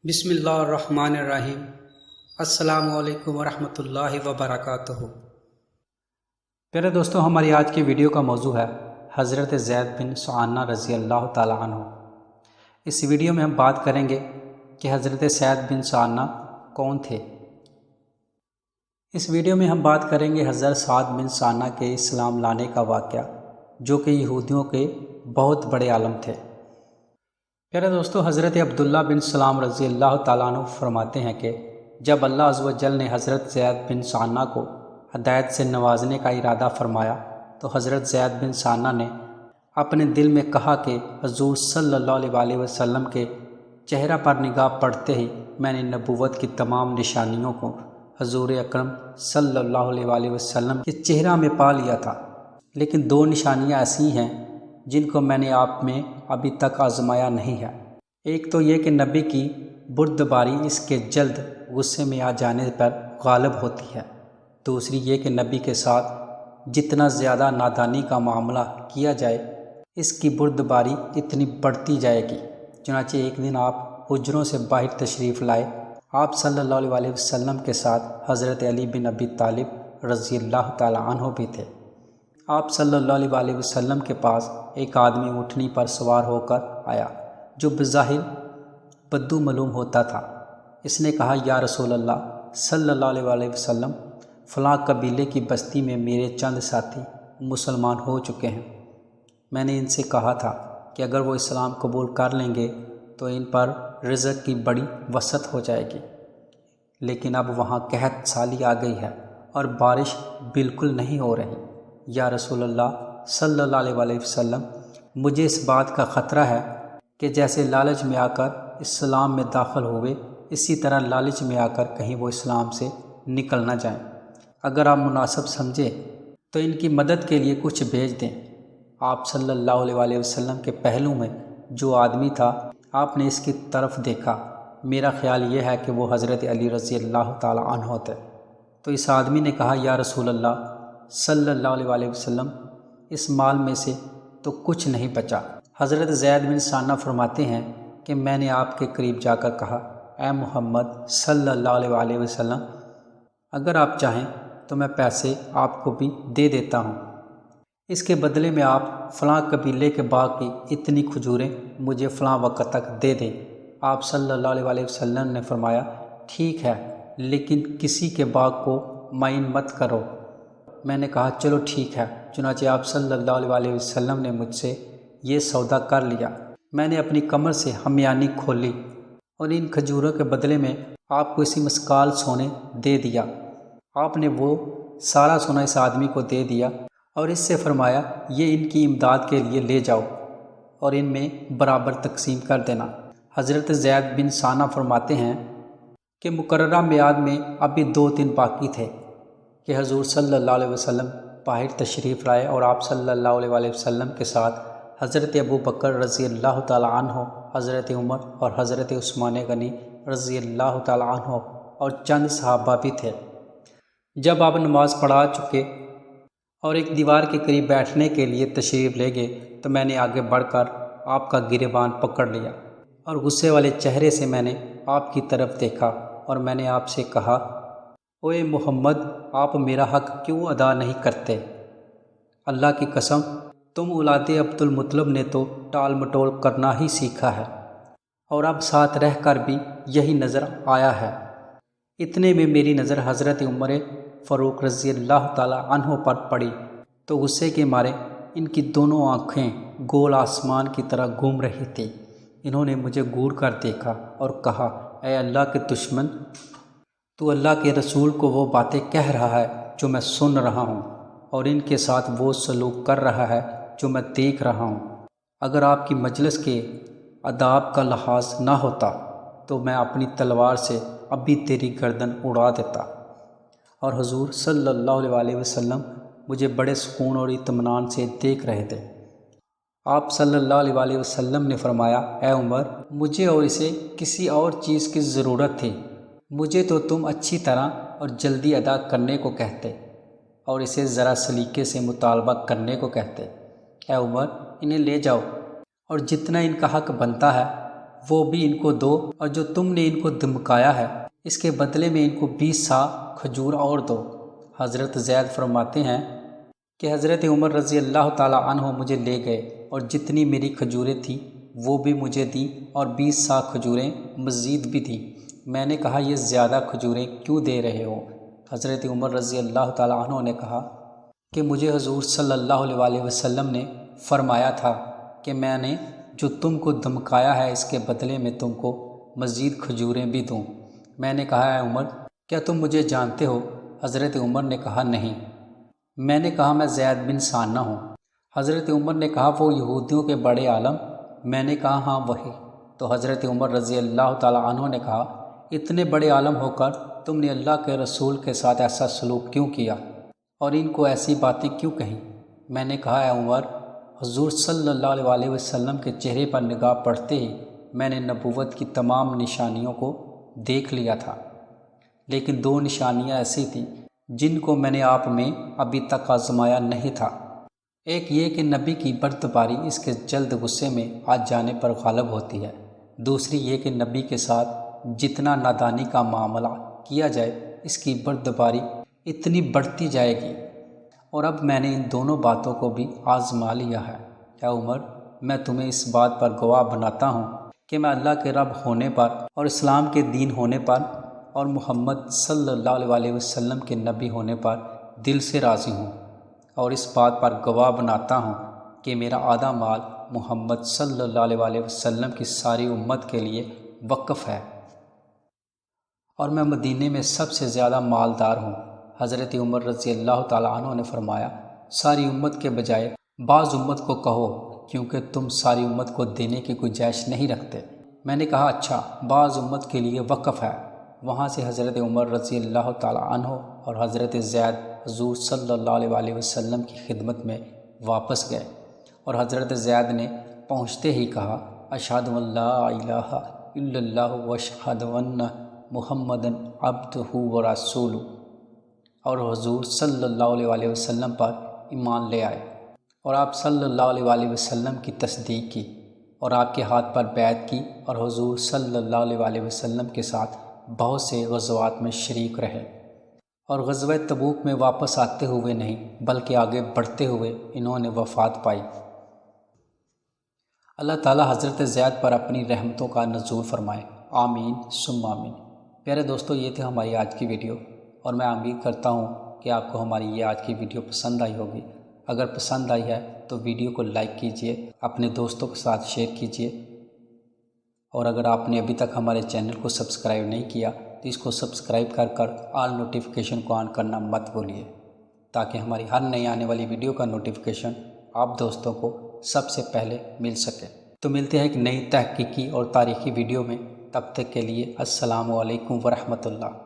بسم اللہ الرحمن الرحیم۔ السلام علیکم ورحمۃ اللہ وبرکاتہ۔ پیارے دوستو، ہماری آج کی ویڈیو کا موضوع ہے حضرت زید بن ثعانہ رضی اللہ تعالیٰ عنہ۔ اس ویڈیو میں ہم بات کریں گے کہ حضرت زید بن ثعانہ کون تھے۔ اس ویڈیو میں ہم بات کریں گے حضرت سعد بن ثعانہ کے اسلام لانے کا واقعہ، جو کہ یہودیوں کے بہت بڑے عالم تھے۔ پیارے دوستو، حضرت عبداللہ بن سلام رضی اللہ تعالیٰ عنہ فرماتے ہیں کہ جب اللہ عز و جل نے حضرت زید بن ثعانہ کو ہدایت سے نوازنے کا ارادہ فرمایا تو حضرت زید بن ثعانہ نے اپنے دل میں کہا کہ حضور صلی اللہ علیہ وسلم کے چہرہ پر نگاہ پڑتے ہی میں نے نبوت کی تمام نشانیوں کو حضور اکرم صلی اللہ علیہ وسلم کے چہرہ میں پا لیا تھا، لیکن دو نشانیاں ایسی ہیں جن کو میں نے آپ میں ابھی تک آزمایا نہیں ہے۔ ایک تو یہ کہ نبی کی بردباری اس کے جلد غصے میں آ جانے پر غالب ہوتی ہے، دوسری یہ کہ نبی کے ساتھ جتنا زیادہ نادانی کا معاملہ کیا جائے اس کی بردباری اتنی بڑھتی جائے گی۔ چنانچہ ایک دن آپ حجروں سے باہر تشریف لائے۔ آپ صلی اللہ علیہ وسلم کے ساتھ حضرت علی بن ابی طالب رضی اللہ تعالیٰ عنہ بھی تھے۔ آپ صلی اللہ علیہ وسلم کے پاس ایک آدمی اونٹنی پر سوار ہو کر آیا جو بظاہر بدو معلوم ہوتا تھا۔ اس نے کہا، یا رسول اللہ صلی اللہ علیہ وسلم، فلاں قبیلے کی بستی میں میرے چند ساتھی مسلمان ہو چکے ہیں۔ میں نے ان سے کہا تھا کہ اگر وہ اسلام قبول کر لیں گے تو ان پر رزق کی بڑی وسعت ہو جائے گی، لیکن اب وہاں قحط سالی آ گئی ہے اور بارش بالکل نہیں ہو رہی۔ یا رسول اللہ صلی اللہ علیہ وسلم، مجھے اس بات کا خطرہ ہے کہ جیسے لالچ میں آ کر اسلام میں داخل ہوئے، اسی طرح لالچ میں آ کر کہیں وہ اسلام سے نکل نہ جائیں۔ اگر آپ مناسب سمجھیں تو ان کی مدد کے لیے کچھ بھیج دیں۔ آپ صلی اللہ علیہ وسلم کے پہلو میں جو آدمی تھا، آپ نے اس کی طرف دیکھا۔ میرا خیال یہ ہے کہ وہ حضرت علی رضی اللہ تعالیٰ عنہ تھے۔ تو اس آدمی نے کہا، یا رسول اللہ صلی اللہ علیہ وسلم، اس مال میں سے تو کچھ نہیں بچا۔ حضرت زید بن ثعانہ فرماتے ہیں کہ میں نے آپ کے قریب جا کر کہا، اے محمد صلی اللہ علیہ وسلم، اگر آپ چاہیں تو میں پیسے آپ کو بھی دے دیتا ہوں، اس کے بدلے میں آپ فلاں قبیلے کے باغ کی اتنی کھجوریں مجھے فلاں وقت تک دے دیں۔ آپ صلی اللہ علیہ وسلم نے فرمایا، ٹھیک ہے، لیکن کسی کے باغ کو معین مت کرو۔ میں نے کہا، چلو ٹھیک ہے۔ چنانچہ آپ صلی اللہ علیہ وسلم نے مجھ سے یہ سودا کر لیا۔ میں نے اپنی کمر سے ہمیانی کھولی اور ان کھجوروں کے بدلے میں آپ کو اسی مسکال سونے دے دیا۔ آپ نے وہ سارا سونا اس آدمی کو دے دیا اور اس سے فرمایا، یہ ان کی امداد کے لیے لے جاؤ اور ان میں برابر تقسیم کر دینا۔ حضرت زید بن ثعانہ فرماتے ہیں کہ مقررہ میعاد میں ابھی 2 دن باقی تھے کہ حضور صلی اللہ علیہ وسلم باہر تشریف لائے اور آپ صلی اللہ علیہ وسلم کے ساتھ حضرت ابو بکر رضی اللہ تعالیٰ عنہ، حضرت عمر اور حضرت عثمان غنی رضی اللہ تعالیٰ عنہ اور چند صحابہ بھی تھے۔ جب آپ نماز پڑھا چکے اور ایک دیوار کے قریب بیٹھنے کے لیے تشریف لے گئے تو میں نے آگے بڑھ کر آپ کا گریبان پکڑ لیا اور غصے والے چہرے سے میں نے آپ کی طرف دیکھا اور میں نے آپ سے کہا، اوے محمد، آپ میرا حق کیوں ادا نہیں کرتے؟ اللہ کی قسم، تم اولاد عبد المطلب نے تو ٹال مٹول کرنا ہی سیکھا ہے اور اب ساتھ رہ کر بھی یہی نظر آیا ہے۔ اتنے میں میری نظر حضرت عمر فاروق رضی اللہ تعالیٰ عنہ پر پڑی تو غصے کے مارے ان کی دونوں آنکھیں گول آسمان کی طرح گھوم رہی تھی۔ انہوں نے مجھے گور کر دیکھا اور کہا، اے اللہ کے دشمن، تو اللہ کے رسول کو وہ باتیں کہہ رہا ہے جو میں سن رہا ہوں اور ان کے ساتھ وہ سلوک کر رہا ہے جو میں دیکھ رہا ہوں۔ اگر آپ کی مجلس کے آداب کا لحاظ نہ ہوتا تو میں اپنی تلوار سے ابھی تیری گردن اڑا دیتا۔ اور حضور صلی اللہ علیہ وسلم مجھے بڑے سکون اور اطمینان سے دیکھ رہے تھے۔ آپ صلی اللہ علیہ وسلم نے فرمایا، اے عمر، مجھے اور اسے کسی اور چیز کی ضرورت تھی، مجھے تو تم اچھی طرح اور جلدی ادا کرنے کو کہتے اور اسے ذرا سلیقے سے مطالبہ کرنے کو کہتے۔ اے عمر، انہیں لے جاؤ اور جتنا ان کا حق بنتا ہے وہ بھی ان کو دو، اور جو تم نے ان کو دمکایا ہے اس کے بدلے میں ان کو 20 سا کھجور اور دو۔ حضرت زید فرماتے ہیں کہ حضرت عمر رضی اللہ تعالیٰ عنہ مجھے لے گئے اور جتنی میری کھجوریں تھیں وہ بھی مجھے دیں اور 20 سا کھجوریں مزید بھی دیں۔ میں نے کہا یہ زیادہ کھجوریں کیوں دے رہے ہو؟ حضرت عمر رضی اللہ تعالیٰ عنہ نے کہا کہ مجھے حضور صلی اللہ علیہ وسلم نے فرمایا تھا کہ میں نے جو تم کو دمکایا ہے اس کے بدلے میں تم کو مزید کھجوریں بھی دوں۔ میں نے کہا اے عمر کیا تم مجھے جانتے ہو؟ حضرت عمر نے کہا نہیں۔ میں نے کہا میں زید بن ثانہ ہوں۔ حضرت عمر نے کہا وہ یہودیوں کے بڑے عالم؟ میں نے کہا ہاں وہی۔ تو حضرت عمر رضی اللہ تعالیٰ عنہ نے کہا اتنے بڑے عالم ہو کر تم نے اللہ کے رسول کے ساتھ ایسا سلوک کیوں کیا اور ان کو ایسی باتیں کیوں کہیں؟ میں نے کہا اے عمر حضور صلی اللہ علیہ وسلم کے چہرے پر نگاہ پڑتے ہی میں نے نبوت کی تمام نشانیوں کو دیکھ لیا تھا، لیکن 2 نشانیاں ایسی تھیں جن کو میں نے آپ میں ابھی تک آزمایا نہیں تھا۔ ایک یہ کہ نبی کی بردباری اس کے جلد غصے میں آ جانے پر غالب ہوتی ہے، دوسری یہ کہ نبی کے ساتھ جتنا نادانی کا معاملہ کیا جائے اس کی بردباری اتنی بڑھتی جائے گی، اور اب میں نے ان دونوں باتوں کو بھی آزما لیا ہے۔ اے عمر میں تمہیں اس بات پر گواہ بناتا ہوں کہ میں اللہ کے رب ہونے پر اور اسلام کے دین ہونے پر اور محمد صلی اللہ علیہ وسلم کے نبی ہونے پر دل سے راضی ہوں، اور اس بات پر گواہ بناتا ہوں کہ میرا آدھا مال محمد صلی اللہ علیہ وسلم کی ساری امت کے لیے وقف ہے، اور میں مدینے میں سب سے زیادہ مالدار ہوں۔ حضرت عمر رضی اللہ تعالیٰ عنہ نے فرمایا ساری امت کے بجائے بعض امت کو کہو کیونکہ تم ساری امت کو دینے کی گنجائش نہیں رکھتے۔ میں نے کہا اچھا بعض امت کے لیے وقف ہے۔ وہاں سے حضرت عمر رضی اللہ تعالیٰ عنہ اور حضرت زید حضور صلی اللہ علیہ وسلم کی خدمت میں واپس گئے، اور حضرت زید نے پہنچتے ہی کہا اشہد ان لا الہ الا اللہ واشہد ان محمدً عبدہ ورسولہ، اور حضور صلی اللہ علیہ وسلم پر ایمان لے آئے، اور آپ صلی اللہ علیہ وسلم کی تصدیق کی، اور آپ کے ہاتھ پر بیعت کی، اور حضور صلی اللہ علیہ وسلم کے ساتھ بہت سے غزوات میں شریک رہے، اور غزوہ تبوک میں واپس آتے ہوئے نہیں بلکہ آگے بڑھتے ہوئے انہوں نے وفات پائی۔ اللہ تعالیٰ حضرت زید پر اپنی رحمتوں کا نزول فرمائے، آمین ثم آمین۔ پیارے دوستو یہ تھی ہماری آج کی ویڈیو، اور میں امید کرتا ہوں کہ آپ کو ہماری یہ آج کی ویڈیو پسند آئی ہوگی۔ اگر پسند آئی ہے تو ویڈیو کو لائک کیجئے، اپنے دوستوں کے ساتھ شیئر کیجئے، اور اگر آپ نے ابھی تک ہمارے چینل کو سبسکرائب نہیں کیا تو اس کو سبسکرائب کر آل نوٹیفیکیشن کو آن کرنا مت بھولیے، تاکہ ہماری ہر نئی آنے والی ویڈیو کا نوٹیفیکیشن آپ دوستوں کو سب سے پہلے مل سکے۔ تو ملتے ہیں ایک نئی تحقیقی اور تاریخی ویڈیو میں، تب تک کے لیے السلام علیکم ورحمۃ اللہ۔